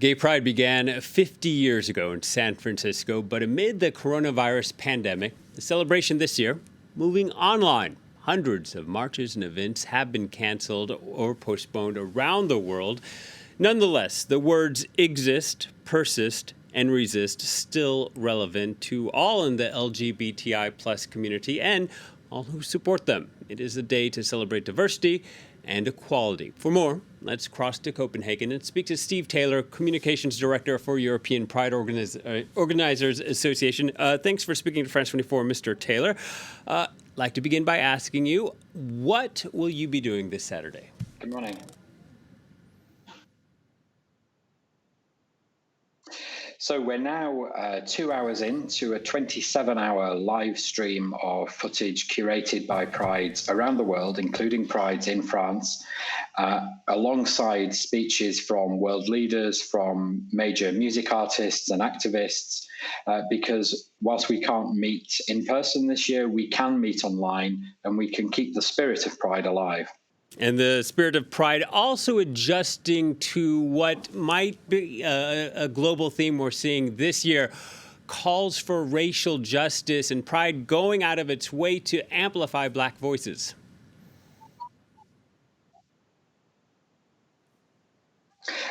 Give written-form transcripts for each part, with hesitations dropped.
Gay Pride began 50 years ago in San Francisco, but amid the coronavirus pandemic, the celebration this year moving online. Hundreds of marches and events have been canceled or postponed around the world. Nonetheless, the words exist, persist, and resist still relevant to all in the LGBTI plus community and all who support them. It is a day to celebrate diversity and equality. For more, let's cross to Copenhagen and speak to Steve Taylor, Communications Director for European Pride Organizers Association. Thanks for speaking to France 24, Mr. Taylor. I'd like to begin by asking you, what will you be doing this Saturday? Good morning. So we're now 2 hours into a 27-hour live stream of footage curated by Prides around the world, including Prides in France, alongside speeches from world leaders, from major music artists and activists, because whilst we can't meet in person this year, we can meet online and we can keep the spirit of Pride alive. And the spirit of pride also adjusting to what might be a global theme we're seeing this year, calls for racial justice and pride going out of its way to amplify Black voices.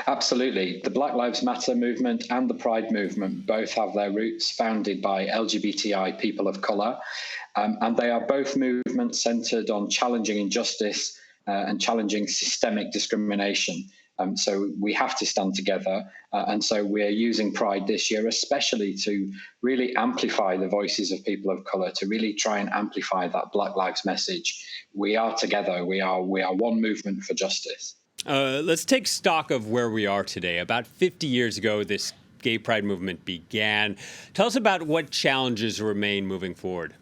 Absolutely. The Black Lives Matter movement and the Pride movement both have their roots founded by LGBTI people of colour, and they are both movements centred on challenging injustice and challenging systemic discrimination. So we have to stand together. And so we're using Pride this year, especially to really amplify the voices of people of colour, to really try and amplify that Black Lives message. We are together. We are one movement for justice. Let's take stock of where we are today. About 50 years ago, this gay pride movement began. Tell us about what challenges remain moving forward.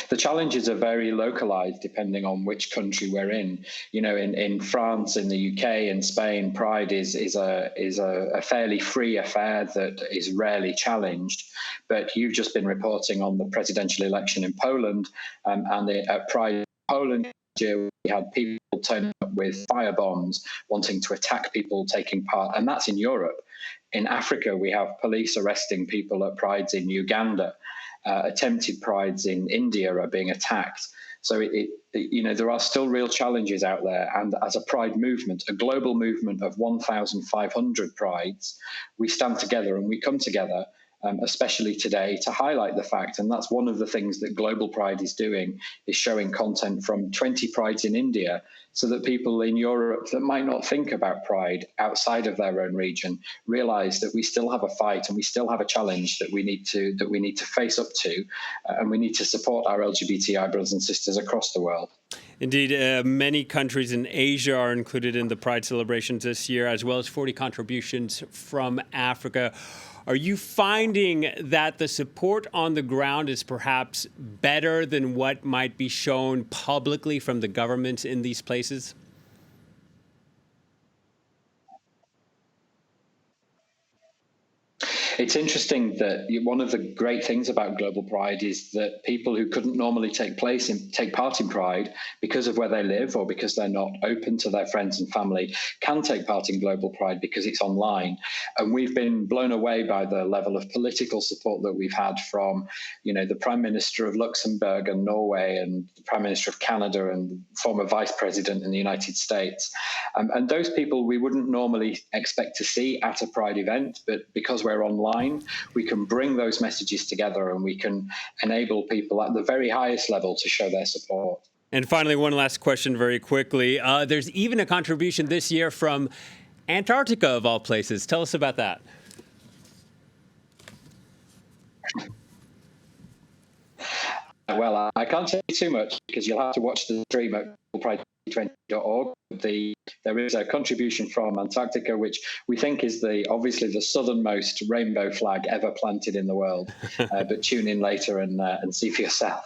The challenges are very localized depending on which country we're in. You know, in France, in the UK, in Spain, Pride is a fairly free affair that is rarely challenged. But you've just been reporting on the presidential election in Poland, and at Pride in Poland, we had people turning up with firebombs, wanting to attack people taking part, and that's in Europe. In Africa, we have police arresting people at prides in Uganda. Attempted prides in India are being attacked. So there are still real challenges out there. And as a pride movement, a global movement of 1,500 prides, we stand together and we come together, especially today, to highlight the fact. And that's one of the things that Global Pride is doing, is showing content from 20 prides in India, so that people in Europe that might not think about pride outside of their own region realize that we still have a fight and we still have a challenge that we need to face up to, and we need to support our LGBTI brothers and sisters across the world. Indeed, many countries in Asia are included in the Pride celebrations this year, as well as 40 contributions from Africa. Are you finding that the support on the ground is perhaps better than what might be shown publicly from the governments in these places? It's interesting that one of the great things about Global Pride is that people who couldn't normally take part in Pride because of where they live or because they're not open to their friends and family can take part in Global Pride because it's online. And we've been blown away by the level of political support that we've had from, the Prime Minister of Luxembourg and Norway, and the Prime Minister of Canada, and the former Vice President in the United States. And those people we wouldn't normally expect to see at a Pride event, but because we're online, we can bring those messages together and we can enable people at the very highest level to show their support. And finally, one last question very quickly. There's even a contribution this year from Antarctica, of all places. Tell us about that. Well, I can't tell you too much because you'll have to watch the stream at pride20.org. There is a contribution from Antarctica, which we think is obviously the southernmost rainbow flag ever planted in the world. But tune in later and see for yourself.